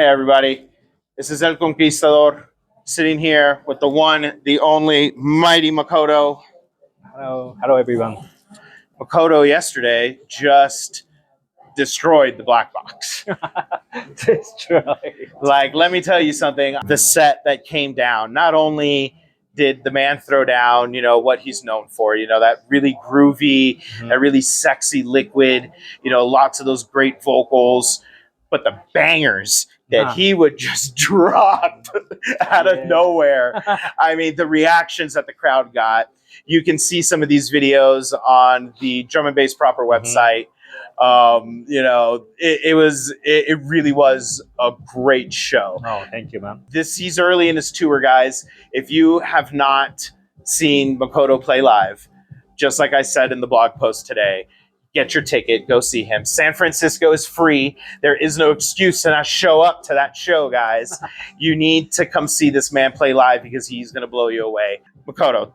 Hey everybody, this is El Conquistador sitting here with the one, the only mighty Makoto. Hello everyone. Makoto yesterday just destroyed the black box. Destroy. Like, let me tell you something. The set that came down, not only did the man throw down, what he's known for, that really groovy, that really sexy liquid, lots of those great vocals, but the bangers that he would just drop out of nowhere. I mean, the reactions that the crowd got. You can see some of these videos on the Drum and Bass Proper website. It really was a great show. Oh, thank you, man. He's early in his tour, guys. If you have not seen Makoto play live, just like I said in the blog post today, get your ticket, go see him. San Francisco is free. There is no excuse to not show up to that show, guys. You need to come see this man play live because he's going to blow you away. Makoto,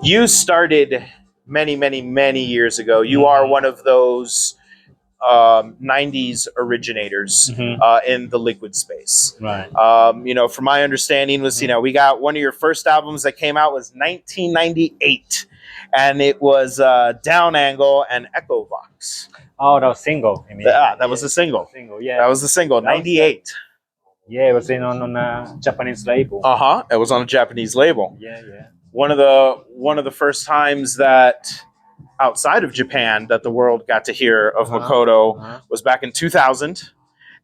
you started many, many, many years ago. You are one of those 90s originators in the liquid space. Right. From my understanding was, we got one of your first albums that came out was 1998. And it was Down Angle and Echo Vox. Oh, that was single. I mean, that was a single. Yeah. That was the single, 98. Yeah, it was on a Japanese label. It was on a Japanese label. Yeah. One of the first times that outside of Japan that the world got to hear of Makoto was back in 2000.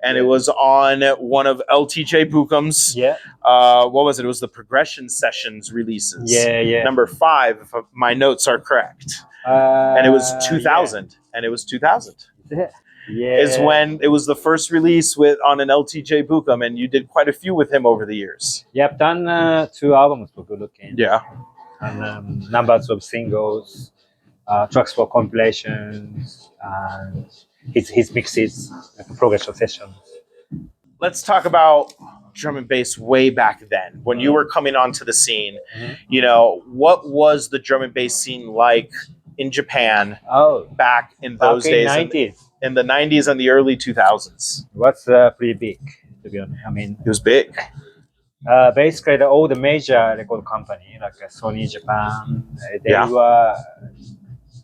And it was on one of LTJ Bukum's. What was it? It was the Progression Sessions releases. Yeah. Number 5, if my notes are correct. And it was 2000. And it was 2000. Is when it was the first release on an LTJ Bukum, and you did quite a few with him over the years. Yeah, I've done 2 albums for Good Looking. Yeah. And numbers of singles, tracks for compilations, and his mixes, progression sessions. Let's talk about drum and bass way back then when you were coming onto the scene. What was the drum and bass scene like in Japan back in those days? 90s. In the 90s and the early 2000s. It was pretty big, to be honest. I mean, it was big. Basically, all the major record company like Sony Japan,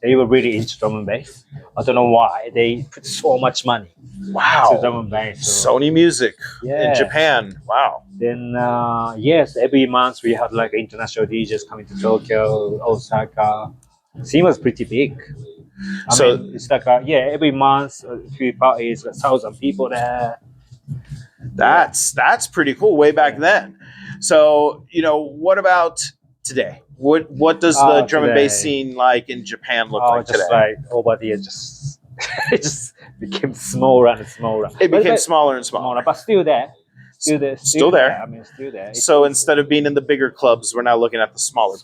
they were really into drum and bass. I don't know why. They put so much money into drum and bass. So. Sony Music in Japan. Wow. Then, every month we had like international DJs coming to Tokyo, Osaka. Scene was pretty big. I mean, it's like, every month, a few parties, 1,000 people there. That's pretty cool way back then. So, what about today? What does the drum and bass scene like in Japan look like just today? Like over the years, it just became smaller and smaller. It became smaller and smaller, but still there. Still there. I mean, still there. So instead of being in the bigger clubs, we're now looking at the smaller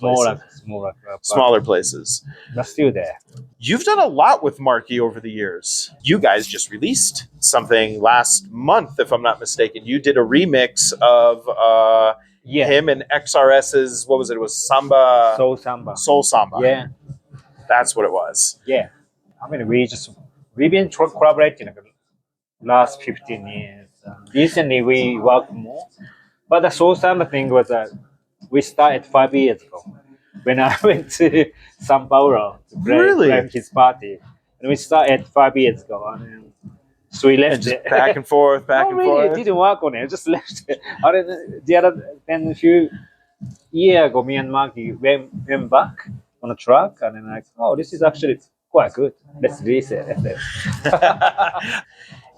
places. But still there. You've done a lot with Marky over the years. You guys just released something last month, if I'm not mistaken. You did a remix of him and XRS's, what was it? It was Samba. Soul Samba. Soul Samba. Yeah. That's what it was. Yeah. I mean, we've been collaborating like last 15 years. Recently, we worked more. But the Soul Samba thing was we started 5 years ago when I went to Sao Paulo to play his party. And we started 5 years ago. And so we left it. Back and forth, back and forth. It didn't work on it. I just left it. Then a few years ago, me and Marky went back on a track. And then this is actually quite good. Let's release it.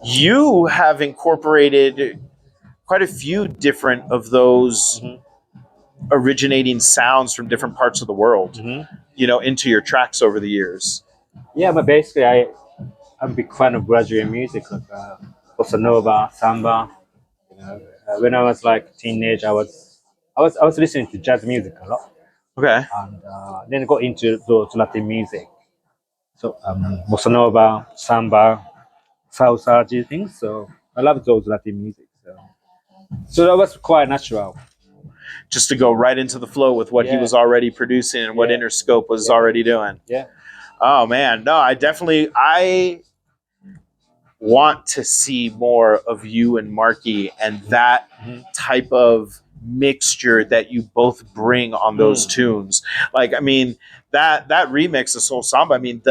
You have incorporated quite a few different of those originating sounds from different parts of the world, into your tracks over the years. Yeah, but basically, I'm a big fan of Brazilian music, like bossa nova, samba. When I was like teenage, I was listening to jazz music a lot. Okay. And then got into those Latin music. So bossa nova, samba, salsa things. So I love those Latin music. So that was quite natural. Just to go right into the flow with what he was already producing and what Interscope was already doing. Yeah. Oh man, no, I want to see more of you and Marky and that type of mixture that you both bring on those tunes. Like, I mean, that remix of Soul Samba, I mean,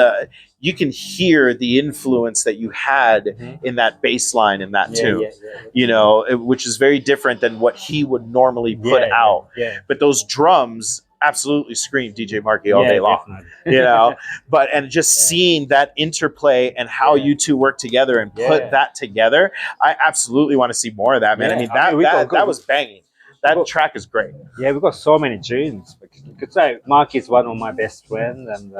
you can hear the influence that you had in that bass line in that tune, you know, which is very different than what he would normally put out. But those drums absolutely scream DJ Marky all day long, you know. But and just seeing that interplay and how you two work together and put that together, I absolutely want to see more of that, man. I mean, that was banging. That track is great. Yeah, we got so many tunes. Because Mark is one of my best friends, and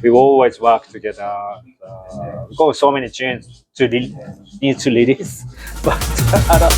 we always work together. We got so many tunes to need to release, but I don't.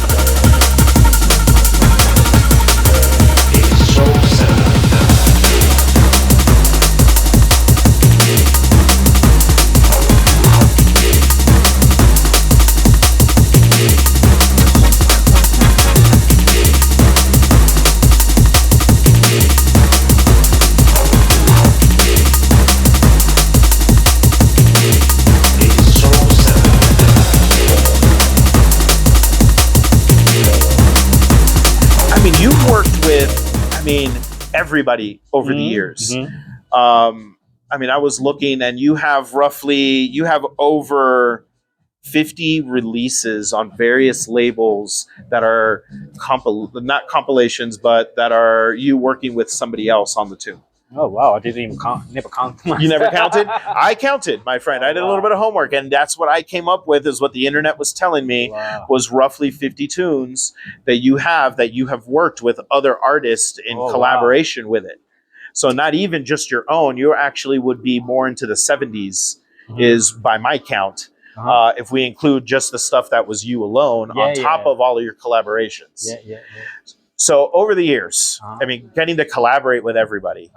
Everybody over the years. I mean, I was looking, and you have over 50 releases on various labels that are not compilations, but that are you working with somebody else on the tune. Oh wow! I didn't even count. Never counted. You never counted? I counted, my friend. I did a little bit of homework, and that's what I came up with. Is what the internet was telling me was roughly 50 tunes that you have worked with other artists in collaboration with it. So not even just your own. You actually would be more into the 70s, is by my count. If we include just the stuff that was you alone on top of all of your collaborations. So over the years, I mean, getting to collaborate with everybody,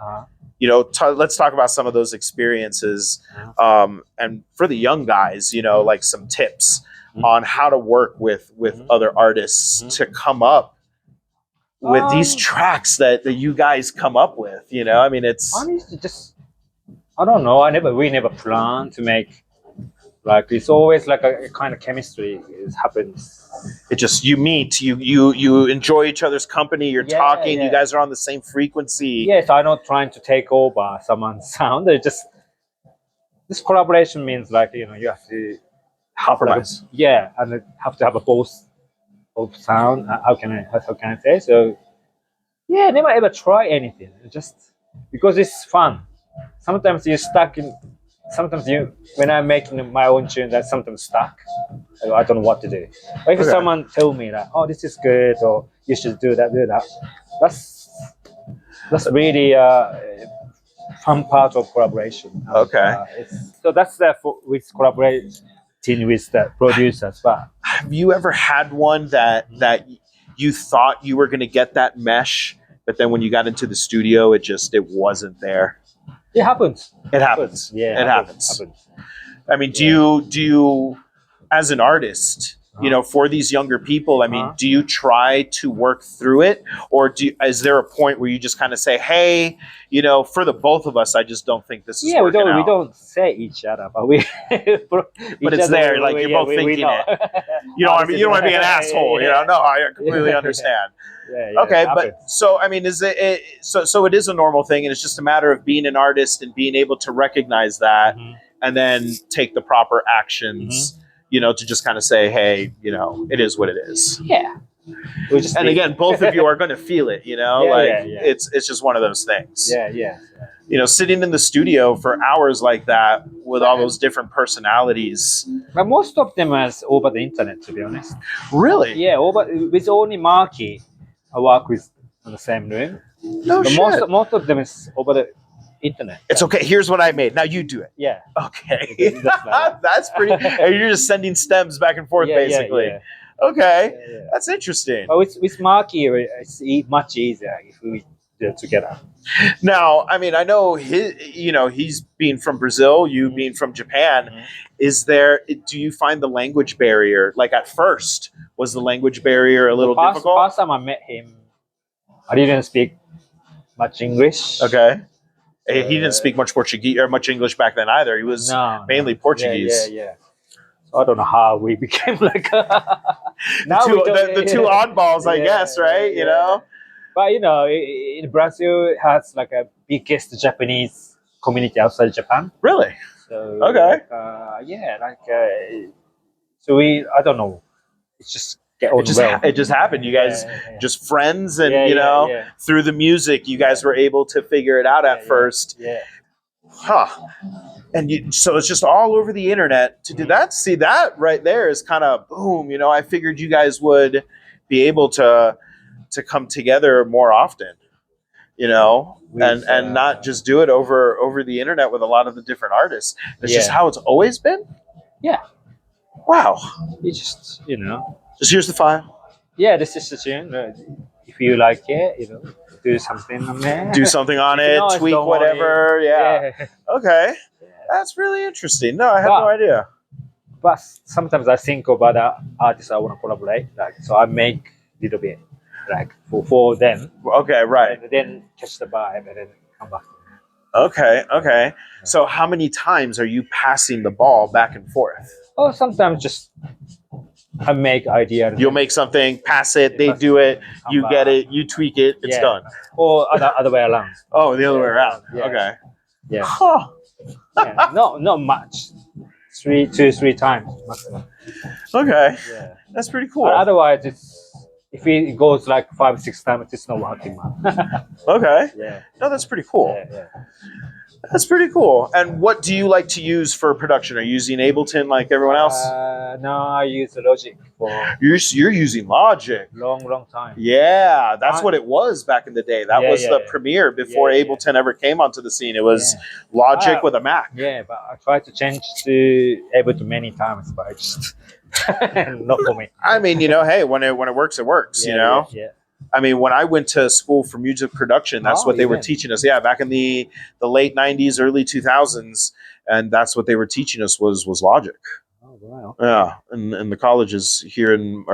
you know, let's talk about some of those experiences. And for the young guys, you know, like some tips on how to work with other artists to come up with these tracks that you guys come up with, you know. I mean, it's honestly just, I don't know. We never plan to make, like, it's always like a kind of chemistry happens. It just, you meet, you enjoy each other's company, you're talking, you guys are on the same frequency. Yes, I'm not trying to take over someone's sound. It's this collaboration means, like, you know, you have to compromise. And have to have a both sound. How can I say? So never ever try anything. Just because it's fun. Sometimes you're stuck in. Sometimes when I'm making my own tune, that's sometimes stuck. I don't know what to do. But if someone tell me that, oh, this is good, or you should do that, that's really fun part of collaboration. So that's with collaborating with the producers. But have you ever had one that you thought you were going to get that mesh, but then when you got into the studio, it wasn't there? It happens. It happens. Yeah, it happens. I mean, do you, as an artist, you know, for these younger people, I mean, do you try to work through it, or is there a point where you just kind of say, hey, you know, for the both of us, I just don't think this is working out? We don't say each other, but we. But it's there, like you're both thinking it. You don't want to be an asshole, you know? No, I completely understand. Okay, but so I mean, is it so it is a normal thing, and it's just a matter of being an artist and being able to recognize that, and then take the proper actions, you know, to just kind of say, hey, you know, it is what it is. Yeah. And again, both of you are going to feel it, you know, it's just one of those things. You know, sitting in the studio for hours like that with all those different personalities. But most of them is over the internet, to be honest. Really? Yeah, with only Marky, I work with in the same room. No shit. Most of them is over the internet. It's okay. Here's what I made. Now you do it. Yeah. Okay. That's pretty. And you're just sending stems back and forth, basically. Yeah. Okay. That's interesting. But with Marky, it's much easier if we do it together. Now, I mean, I know he's being from Brazil, you being from Japan. Do you find the language barrier, like at first, was the language barrier a little difficult? First time I met him, I didn't speak much English. Okay. He didn't speak much Portuguese or much English back then either. He was mainly Portuguese. Yeah. So I don't know how we became like now The two oddballs, I Yeah, guess, right? You yeah. know? But in Brazil, it has like a biggest Japanese community outside Japan. Really? So Okay. so I don't know. It's just get on well. It just happened. You guys just friends, and through the music, you guys were able to figure it out at first. Yeah. Huh. And so it's just all over the internet to do that. See, that right there is kind of boom. I figured you guys would be able to come together more often. And not just do it over the internet with a lot of the different artists. It's just how it's always been. Yeah. Wow. It's just Just here's the file. Yeah, this is the tune. If you like it, do something on there. Do something on it, tweak whatever. Yeah. Okay. That's really interesting. No, I had no idea. But sometimes I think about the artists I want to collaborate. So I make a little bit for them. Okay, right. And then catch the vibe and then come back. Okay. So how many times are you passing the ball back and forth? Oh, sometimes just I make idea. You'll make something, pass it, they do it, you get it, you tweak it, it's done. Or other way around. Oh, the other way around. Yeah. Okay. Yeah. Huh. Not much. 2-3 times maximum. Okay. Yeah. That's pretty cool. Otherwise, if it goes like 5-6 times, it's not working, man. Okay. Yeah. No, that's pretty cool. Yeah. That's pretty cool. And what do you like to use for production? Are you using Ableton like everyone else? No, I use Logic for You're using Logic. long time. Yeah, that's what it was back in the day. That was the premiere before Ableton ever came onto the scene. It was Logic with a Mac. Yeah, but I tried to change to Ableton many times, but I just not for me. I mean, hey, when it works, it works. Yeah. I mean, when I went to school for music production, that's what they were teaching us. Yeah, back in the late 90s, early 2000s, and that's what they were teaching us was Logic. Oh, wow. Yeah, and the colleges here in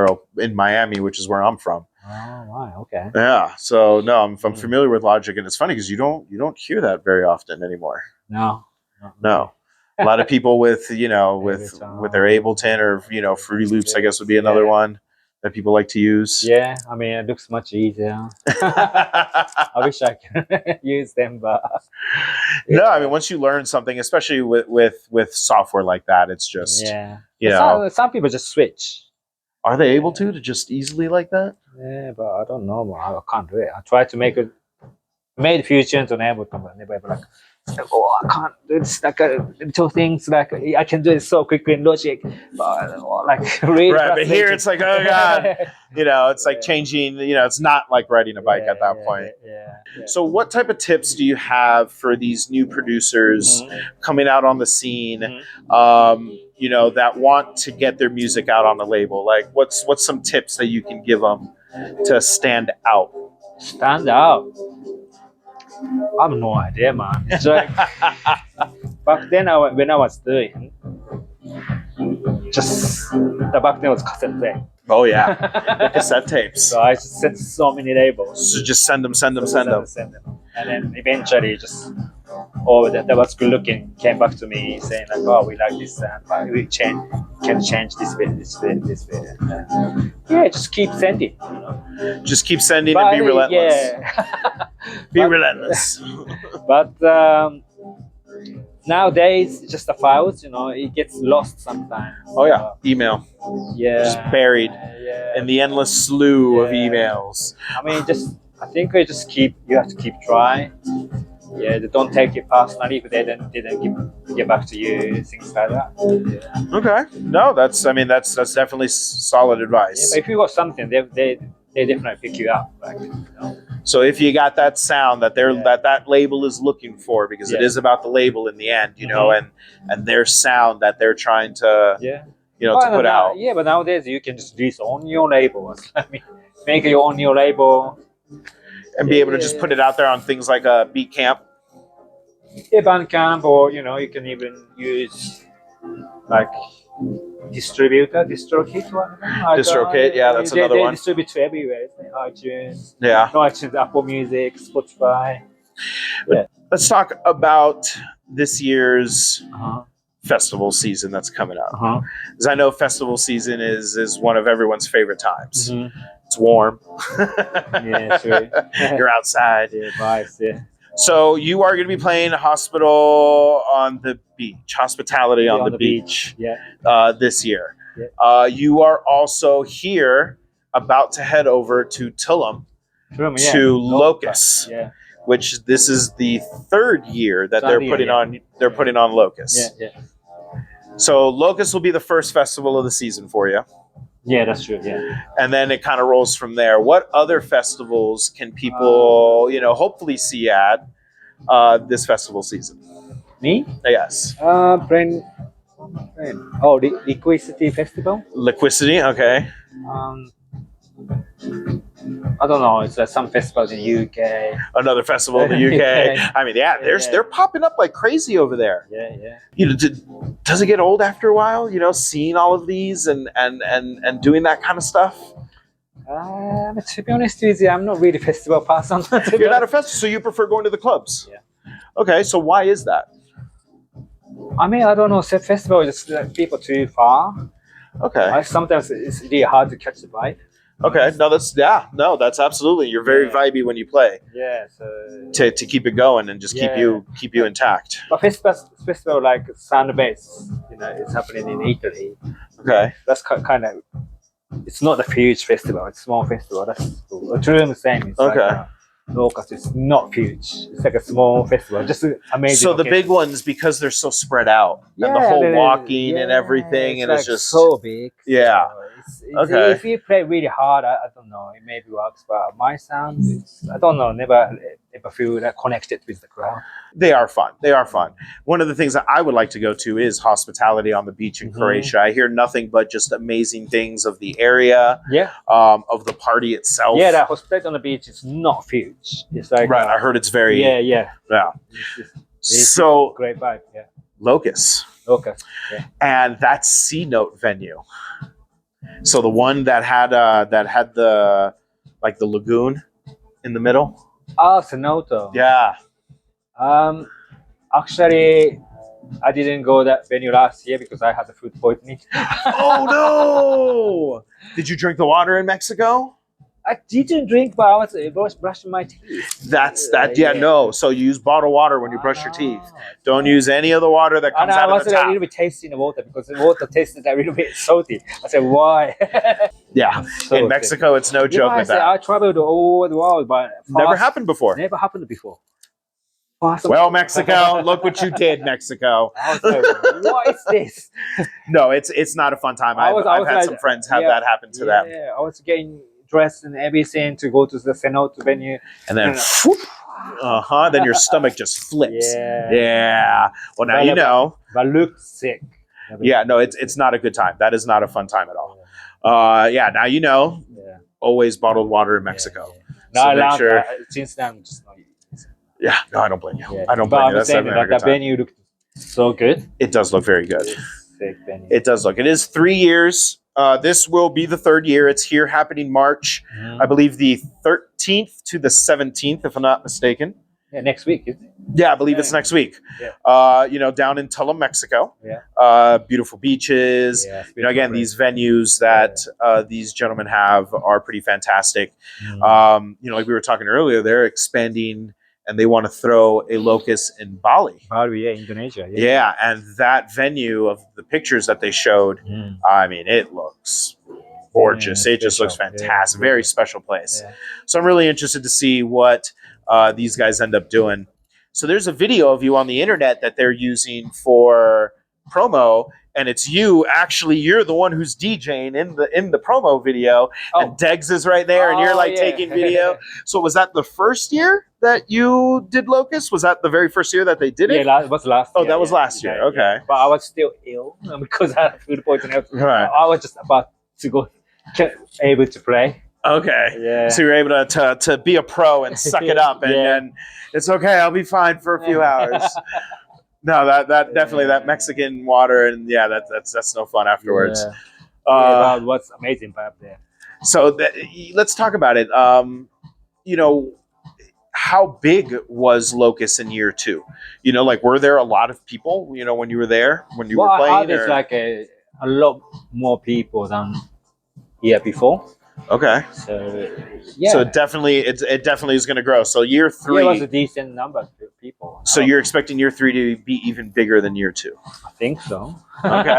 Miami, which is where I'm from. Oh, wow. Okay. Yeah, so no, I'm familiar with Logic, and it's funny because you don't hear that very often anymore. No. A lot of people with with their Ableton or Fruity Loops, I guess would be another one that people like to use. Yeah, I mean, it looks much easier. I wish I could use them, but no, I mean, once you learn something, especially with software like that, it's just some people just switch. Are they able to just easily like that? Yeah, but I don't know. I can't do it. I tried to made a few tunes on Ableton, but never like. Oh, I can't do this, little things like I can do it so quickly in Logic, but really right. But here it's like, oh god, it's like changing. It's not like riding a bike at that point. Yeah. So, what type of tips do you have for these new producers coming out on the scene? That want to get their music out on the label. Like, what's some tips that you can give them to stand out? Stand out. I have no idea, man. It's like back then, when I was doing, back then was cassette tape. Oh yeah, the cassette tapes. So I just sent so many labels. So just send them. And then eventually, that was good looking came back to me saying like, oh, we like this, but we can change this bit. Just keep sending. Just keep sending and be relentless. Yeah. Be relentless. But nowadays, just the files, it gets lost sometimes. Oh yeah, email. Yeah. Just buried in the endless slew of emails. I mean, I think you have to keep trying. Yeah, they don't take it personally if they didn't get back to you, things like that. Yeah. Okay. No, that's definitely solid advice. Yeah, but if you got something, they definitely pick you up. So if you got that sound that that label is looking for, because it is about the label in the end, and their sound that they're trying to to put out. Yeah, but nowadays you can just release on your label. I mean, make your own label. And be able to just put it out there on things like Beatcamp. Yeah, Bandcamp, or you can even use like DistroKit. DistroKit, yeah, that's another one. They distribute to everywhere, iTunes. Yeah. No, iTunes, Apple Music, Spotify. Let's talk about this year's festival season that's coming up. Uh-huh. Because I know festival season is one of everyone's favorite times. Mm-hmm. It's warm. Yeah, sure. You're outside. Yeah, vibes, yeah. So you are going to be playing Hospital on the Beach, Hospitality on the Beach, Yeah. this year. Yeah. You are also here about to head over to Tillum to Locust, Yeah. which this is the third year that Third year, they're putting on Locust. Yeah. So Locust will be the first festival of the season for you. Yeah, that's true. Yeah. And then it kind of rolls from there. What other festivals can people, hopefully see at this festival season? Me? Yes. Brand. Oh, the Liquidity Festival. Liquidity, okay. Um, I don't know. It's some festivals in UK. Another festival in the UK. I mean, they're popping up like crazy over there. Yeah. Does it get old after a while? Seeing all of these and doing that kind of stuff. To be honest with you, I'm not really a festival person. You're not a festival, so you prefer going to the clubs. Yeah. Okay, so why is that? I mean, I don't know. Festival is just people too far. Okay. Sometimes it's really hard to catch the vibe. Okay. No, that's absolutely. You're very vibey when you play. Yeah. So to keep it going and just keep you intact. But festival like Sunbase, it's happening in Italy. Okay. That's kind of. It's not a huge festival. It's a small festival. That's cool. True, the same. It's okay. Locust is not huge. It's like a small festival. Just amazing. So the big ones, because they're so spread out, and the whole walking and everything, and it's just so big. Yeah. So okay. If you play really hard, I don't know, it maybe works. But my sound, I don't know, never feel that connected with the crowd. They are fun. One of the things that I would like to go to is Hospitality on the Beach in Croatia. I hear nothing but just amazing things of the area. Yeah. Of the party itself. Yeah, that Hospitality on the Beach is not huge. It's like right. I heard it's very. Yeah. It's so great vibe. Yeah. Locust. Yeah. And that's C Note venue. So the one that had the lagoon in the middle. Oh, Sonoto. Yeah. Actually, I didn't go that venue last year because I had the food poisoning. Oh no! Did you drink the water in Mexico? I didn't drink, but I was brushing my teeth. That's that. Yeah, no. So you use bottled water when you brush your teeth. Don't use any of the water that comes out of the tap. I was a little bit tasting the water because the water tasted a little bit salty. I said, why? Yeah, in Mexico, it's no joke with that. I traveled all the world, but never happened before. Well, Mexico, look what you did, Mexico. I was like, what is this? No, it's not a fun time. I've had some friends have that happen to them. Yeah, I was getting dressed and everything to go to the Cenote venue. And then, then your stomach just flips. Yeah. Well, now you know. But look sick. Yeah, no, it's not a good time. That is not a fun time at all. Now you know. Yeah. Always bottled water in Mexico. No, so make sure. Since then, I'm just not using it. Yeah, no, I don't blame you. Yeah. I don't blame you. That's that venue looked so good. It does look very good. Sick venue. It does look. It is 3 years. This will be the third year. It's here happening March, I believe the 13th to the 17th, if I'm not mistaken. Yeah, next week, isn't it? Yeah, I believe it's next week. Yeah. Down in Tillum, Mexico. Yeah. Beautiful beaches. Yeah, again, these venues that these gentlemen have are pretty fantastic. Like we were talking earlier, they're expanding and they want to throw a Locust in Bali. Bali, yeah, Indonesia. Yeah, and that venue of the pictures that they showed, I mean, it looks gorgeous. It just looks fantastic. Very special place. Yeah. So I'm really interested to see what these guys end up doing. So there's a video of you on the internet that they're using for promo, and it's you. Actually, you're the one who's DJing in the promo video, and Degs is right there, and you're taking video. So was that the first year that you did Locust? Was that the very first year that they did it? Yeah, it was last year. Oh, that was last year. Okay. Yeah. But I was still ill because I had food poisoning. Right. I was just about to go, able to play. Okay. Yeah. So you're able to be a pro and suck it up, and it's okay. I'll be fine for a few hours. No, that definitely that Mexican water, and that's no fun afterwards. That was amazing vibe there. So let's talk about it. how big was Locust in year 2? You know, like were there a lot of people? You know, when you were there, when you Well, were I playing? heard it's Or? like a lot more people than year before. Okay. So So yeah, it definitely is going to grow. So year yeah, it was 3. a decent number of people. So you're expecting year 3 to be even bigger than year 2. I think so. Okay.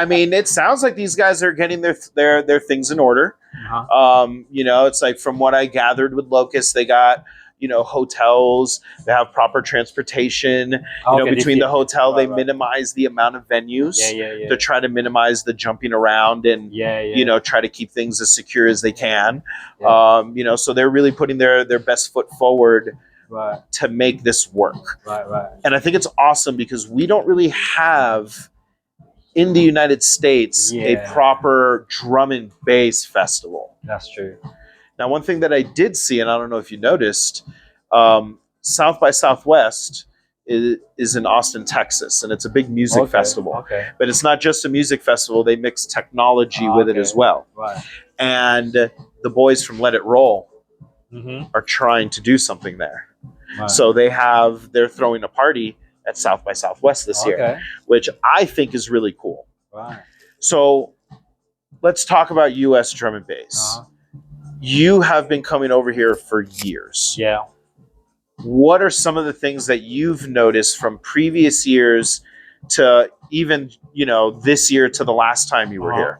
I mean, it sounds like these guys are getting their things in order. Uh-huh. You know, it's like from what I gathered with Locust, they got, you know, hotels, they have proper transportation. You know, Okay, between the hotel, they right. minimize the amount of venues Yeah. to try to minimize the jumping around and, Yeah. you know, try to keep things as secure as they can. Yeah. You know, so they're really putting their best foot forward Right. to make this work. Right. And I think it's awesome because we don't really have in the United States a Yeah. proper drum and bass festival. That's true. Now, one thing that I did see, and I don't know if you noticed, South by Southwest is in Austin, Texas, and it's a big music festival. Okay. But it's not just a music festival; they mix technology with it as well. Right. And the boys from Let It Roll Mm-hmm. are trying to do something there. Right. So they're throwing a party at South by Southwest this year, which I think is really cool. Right. So let's talk about U.S. drum and bass. You have been coming over here for years. Yeah. What are some of the things that you've noticed from previous years to even, you know, this year to the last time you were here?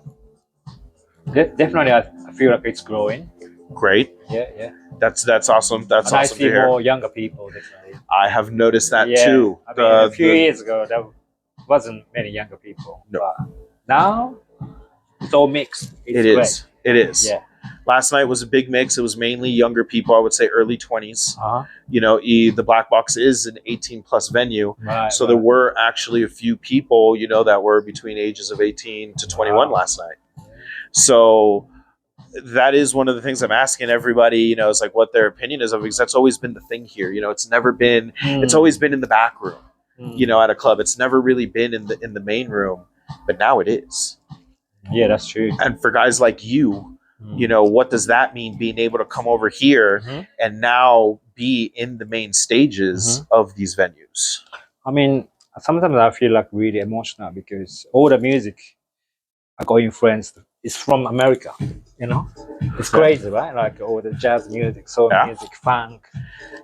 Definitely, I feel like it's growing. Great. Yeah. That's awesome. That's and awesome I see to hear. more younger people. Definitely. I have noticed that too. I mean, a few years ago, there wasn't many younger people. No. But now, it's all mixed. It is. It is. Yeah. Last night was a big mix. It was mainly younger people. I would say early 20s. Uh-huh. You know, the Black Box is an 18-plus venue. Right, so there were actually a few people, you know, that were between ages of 18 to 21 last night. So that is one of the things I'm asking everybody, you know, is like what their opinion is of, because that's always been the thing here. You know, it's never been, it's always been in the back room, you know, at a club. It's never really been in the main room, but now it is. Yeah, that's true. And for guys like you, you know, what does that mean, being able to come over here and now be in the main stages of these venues? I mean, sometimes I feel like really emotional because all the music I got influenced is from America, you know? It's crazy, right? Like all the jazz music, soul music, funk.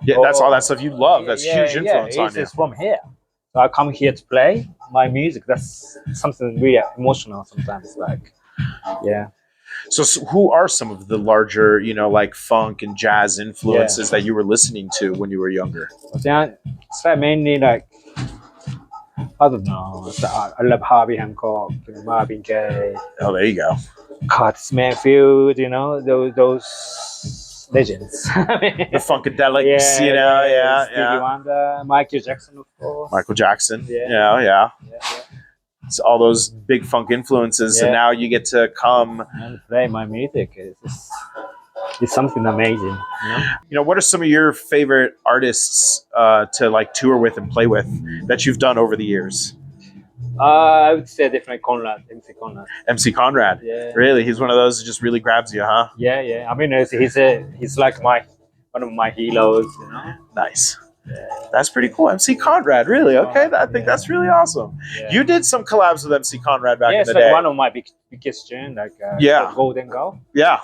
Yeah, that's all that stuff you love. That's huge influence on you. It's from here. So I come here to play my music. That's something really emotional sometimes. Like, yeah. So who are some of the larger, you know, like funk and jazz influences that you were listening to when you were younger? It's like mainly like, I don't know. I love Harvey Hancock, Marvin Gaye. Oh, there you go. Curtis Mayfield, you know, those legends. The Funkadelics, you know, Stevie Wonder, Michael Jackson, of course. Michael Jackson, yeah. It's all those big funk influences, and now you get to come and play my music. It's something amazing, you know. You know, what are some of your favorite artists to like tour with and play with that you've done over the years? I would say definitely Conrad, MC Conrad. MC Conrad, really? He's one of those that just really grabs you, huh? Yeah. I mean, he's like one of my heroes, you know. Nice. That's pretty cool. MC Conrad, really? Okay, I think that's really awesome. You did some collabs with MC Conrad back in the day. One of my biggest tunes, like Golden Girl. Yeah.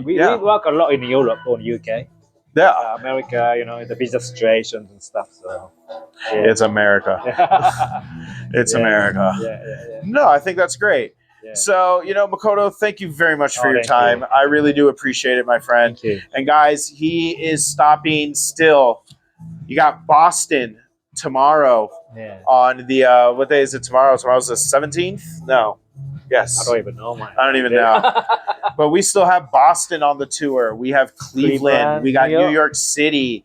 We work a lot in Europe or UK. Yeah. America, you know, the visa situations and stuff. So it's America. It's America. Yeah. No, I think that's great. So, you know, Makoto, thank you very much for your time. I really do appreciate it, my friend. Thank you. And guys, he is stopping still. You got Boston tomorrow on the, what day is it tomorrow? Tomorrow's the 17th? No. Yes. I don't even know, man. I don't even know. But we still have Boston on the tour. We have Cleveland. We got New York City.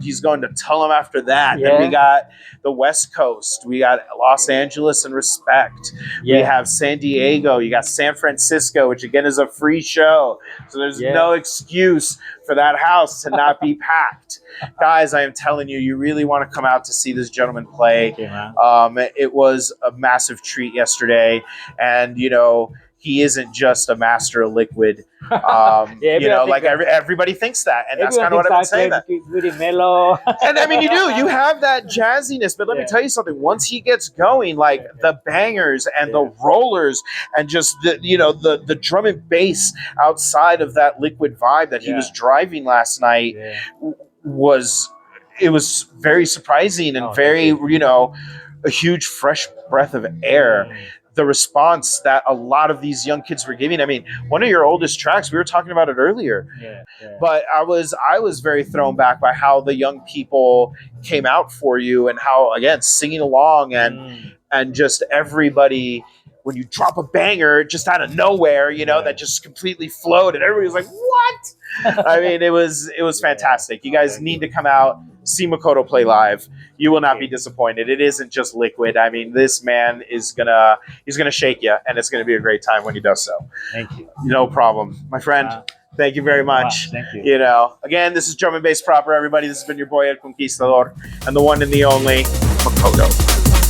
He's going to Tulum after that. Then we got the West Coast. We got Los Angeles and Respect. We have San Diego. You got San Francisco, which again is a free show. So there's no excuse for that house to not be packed. Guys, I am telling you, you really want to come out to see this gentleman play. It was a massive treat yesterday. And, you know, he isn't just a master of liquid. Yeah, You know, everyone like thinks that. everybody thinks that, and that's kind of Everyone what I've been thinks saying. Dark That. Red is really mellow. And I mean, you have that jazziness, but let me Yeah. tell you something. Once he gets going, like the bangers and the rollers, and just the the drum and bass outside of that liquid vibe that he was driving last night Yeah. was very surprising and Oh, very thank you. a huge fresh breath of air. The response that a lot of these young kids were giving. I mean, one of your oldest tracks, we were talking about it earlier. Yeah, yeah. But I was very thrown back by how the young people came out for you and how, again, singing along and just everybody, when you drop a banger just out of nowhere, that just completely flowed and everybody was like, what? I mean, it was fantastic. You guys need to come out, see Makoto play live. You will not be disappointed. It isn't just liquid. I mean, this man he's gonna shake you, and it's gonna be a great time when he does so. Thank you. No problem, my friend. Thank you very much. Thank you. Again, this is Drum and Bass Proper, everybody. This has been your boy El Conquistador and the one and the only Makoto.